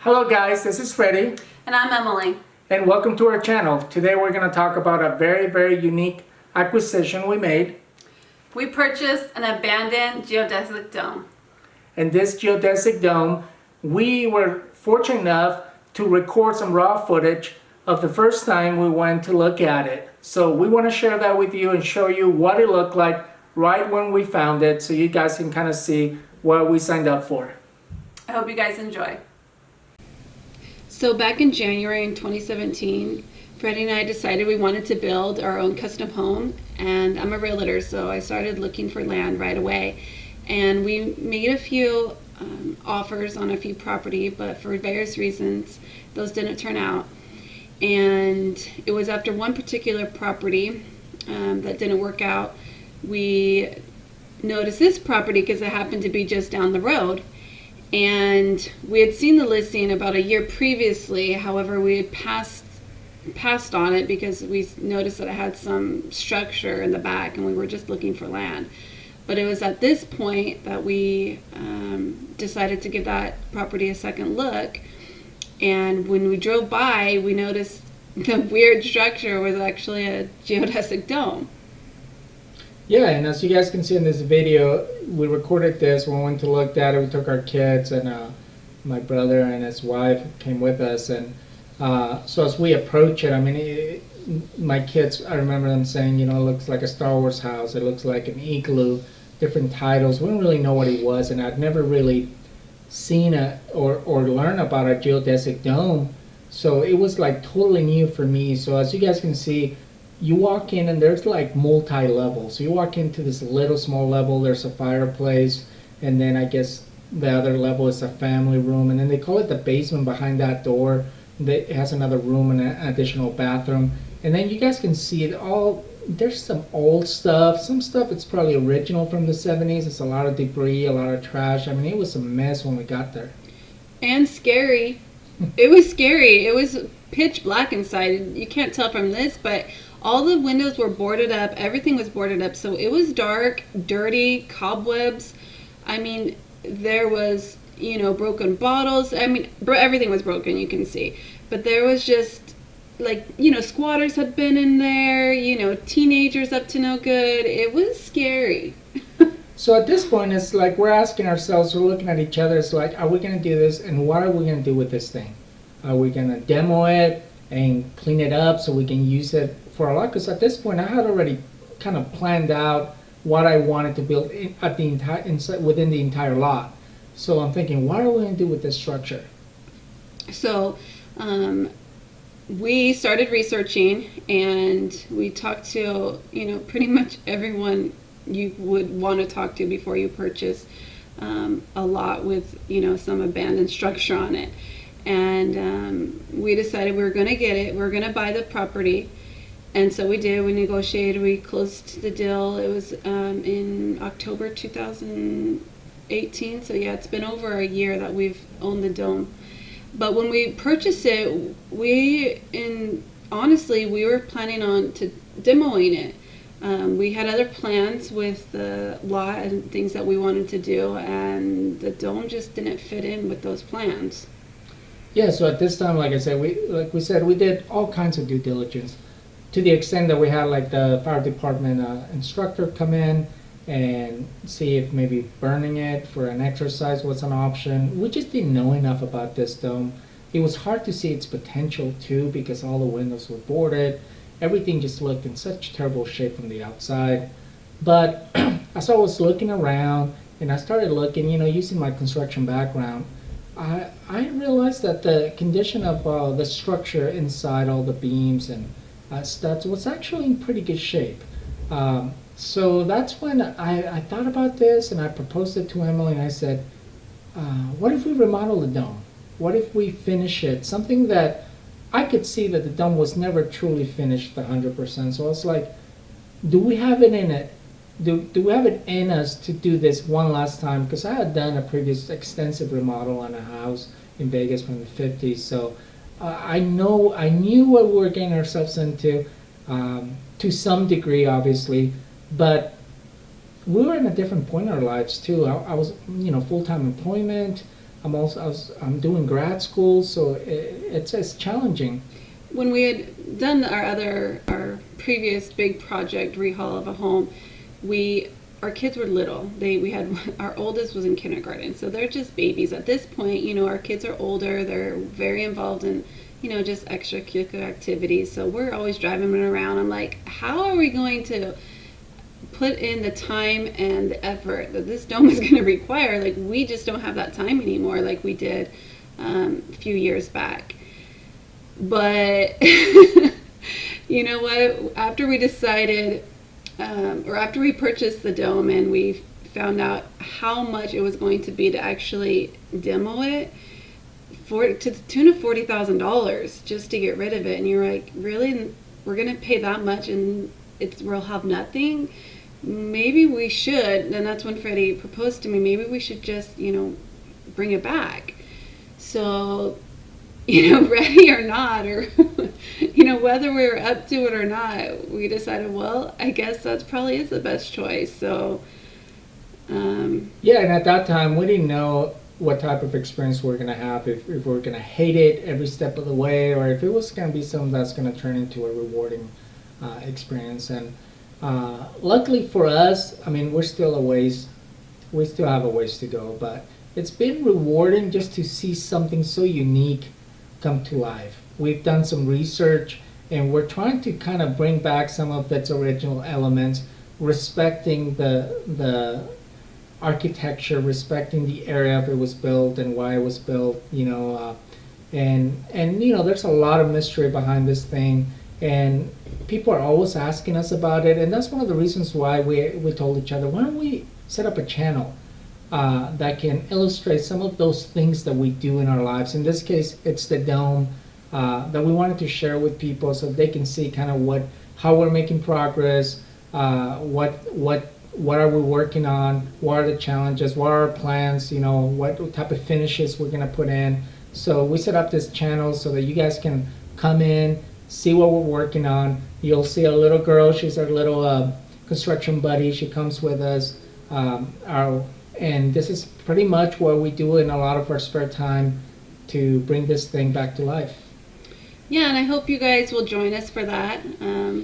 Hello guys, this is Freddie. And I'm Emily. And welcome to our channel. Today we're going to talk about a very unique acquisition we made. We purchased an abandoned geodesic dome. And this geodesic dome, we were fortunate enough to record some raw footage of the first time we went to look at it. So we want to share that with you and show you what it looked like right when we found it, so you guys can kind of see what we signed up for. I hope you guys enjoy. So back in January in 2017, Freddie and I decided we wanted to build our own custom home, and I'm a realtor, so I started looking for land right away. And we made a few offers on a few property, but for various reasons, those didn't turn out. And it was after one particular property that didn't work out. We noticed this property because it happened to be just down the road. And we had seen the listing about a year previously. However, we had passed on it because we noticed that it had some structure in the back and we were just looking for land. But it was at this point that we decided to give that property a second look. And when we drove by, we noticed the weird structure was actually a geodesic dome. Yeah, and as you guys can see in this video, we recorded this. We went to look at it. We took our kids, and my brother and his wife came with us. And so as we approach it, I mean, my kids, I remember them saying, you know, it looks like a Star Wars house. It looks like an igloo, different titles. We didn't really know what it was, and I'd never really seen or learned about a geodesic dome. So it was like totally new for me. So as you guys can see, you walk in and there's like multi-levels. So you walk into this little small level, there's a fireplace, and then I guess the other level is a family room, and then they call it the basement behind that door. It has another room and an additional bathroom. And then you guys can see it all. There's some old stuff. Some stuff it's probably original from the 70s. It's a lot of debris, a lot of trash. I mean, it was a mess when we got there. And scary. It was scary. It was pitch black inside. You can't tell from this, but all the windows were boarded up. Everything was boarded up. So it was dark, dirty, cobwebs. I mean, there was, you know, broken bottles. I mean, everything was broken, you can see. But there was just, like, you know, squatters had been in there, you know, teenagers up to no good. It was scary. So at this point, it's like we're asking ourselves, we're looking at each other, it's like, are we going to do this, and what are we going to do with this thing? Are we going to demo it and clean it up so we can use it for a lot? Because at this point, I had already kind of planned out what I wanted to build within the entire lot. So I'm thinking, what are we going to do with this structure? So we started researching, and we talked to, you know, pretty much everyone you would want to talk to before you purchase a lot with, you know, some abandoned structure on it. And we decided we were going to get it. We were going to buy the property. And so we did. We negotiated. We closed the deal. It was in October 2018. So yeah, it's been over a year that we've owned the dome. But when we purchased it, honestly, we were planning on demoing it. We had other plans with the lot and things that we wanted to do, and the dome just didn't fit in with those plans. Yeah, so at this time, like we said, we did all kinds of due diligence, to the extent that we had like the fire department instructor come in and see if maybe burning it for an exercise was an option. We just didn't know enough about this dome. It was hard to see its potential too, because all the windows were boarded. Everything just looked in such terrible shape from the outside. But as I was looking around and I started looking, you know, using my construction background, I realized that the condition of the structure inside, all the beams and studs, was actually in pretty good shape. So that's when I thought about this, and I proposed it to Emily, and I said, what if we remodel the dome? What if we finish it? Something that I could see that the dome was never truly finished 100%. So I was like, do we have it in it? Do we have it in us to do this one last time? Because I had done a previous extensive remodel on a house in Vegas from the 50s. So I knew what we were getting ourselves into, to some degree, obviously. But we were in a different point in our lives too. I was, you know, full-time employment. I'm doing grad school, so it's challenging. When we had done our previous big project rehaul of a home, our kids were little. We had our oldest was in kindergarten, so they're just babies at this point. You know, our kids are older. They're very involved in, you know, just extracurricular activities. So we're always driving them around. I'm like, how are we going to put in the time and the effort that this dome is going to require? Like, we just don't have that time anymore, like we did a few years back. But you know what? After we decided, or after we purchased the dome and we found out how much it was going to be to actually demo it, to the tune of $40,000 just to get rid of it, and you're like, really? We're going to pay that much and we'll have nothing? Maybe we should. And that's when Freddie proposed to me, maybe we should just, you know, bring it back. So, you know, ready or not, or, you know, whether we were up to it or not, we decided, well, I guess that probably is the best choice. So, yeah, and at that time, we didn't know what type of experience we're going to have, if we're going to hate it every step of the way, or if it was going to be something that's going to turn into a rewarding experience. And luckily for us, I mean, we still have a ways to go, but it's been rewarding just to see something so unique come to life. We've done some research and we're trying to kind of bring back some of its original elements, respecting the architecture, respecting the area if it was built and why it was built, you know, and you know, there's a lot of mystery behind this thing, and people are always asking us about it, and that's one of the reasons why we told each other, why don't we set up a channel that can illustrate some of those things that we do in our lives. In this case, it's the dome that we wanted to share with people so they can see kind of how we're making progress, what are we working on, what are the challenges, what are our plans, you know, what type of finishes we're going to put in. So we set up this channel so that you guys can come in, see what we're working on. You'll see a little girl, she's our little construction buddy, she comes with us. And this is pretty much what we do in a lot of our spare time to bring this thing back to life. Yeah, and I hope you guys will join us for that.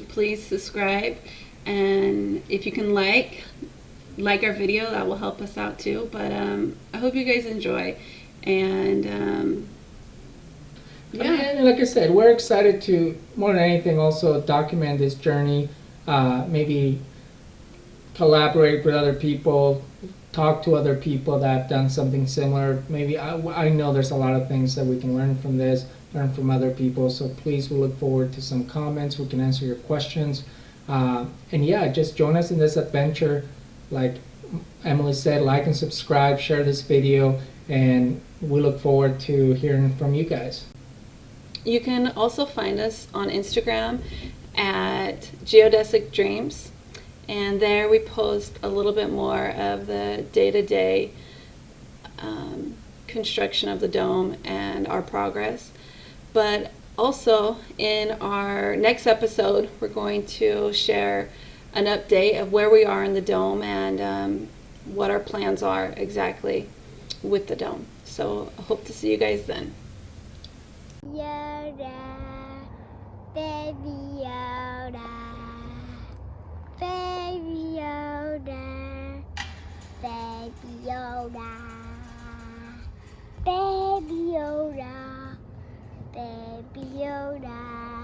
Please subscribe, and if you can like our video, that will help us out too. But I hope you guys enjoy, and yeah. And like I said, we're excited to, more than anything, also document this journey, maybe collaborate with other people, talk to other people that have done something similar. Maybe I know there's a lot of things that we can learn from this, learn from other people. So please, we look forward to some comments. We can answer your questions. And yeah, just join us in this adventure. Like Emily said, like and subscribe, share this video, and we look forward to hearing from you guys. You can also find us on Instagram at Geodesic Dreams. And there we post a little bit more of the day-to-day construction of the dome and our progress. But also in our next episode, we're going to share an update of where we are in the dome and what our plans are exactly with the dome. So I hope to see you guys then. Yoda, baby Yoda. Baby Yoda, Baby Yoda, Baby Yoda, Baby Yoda.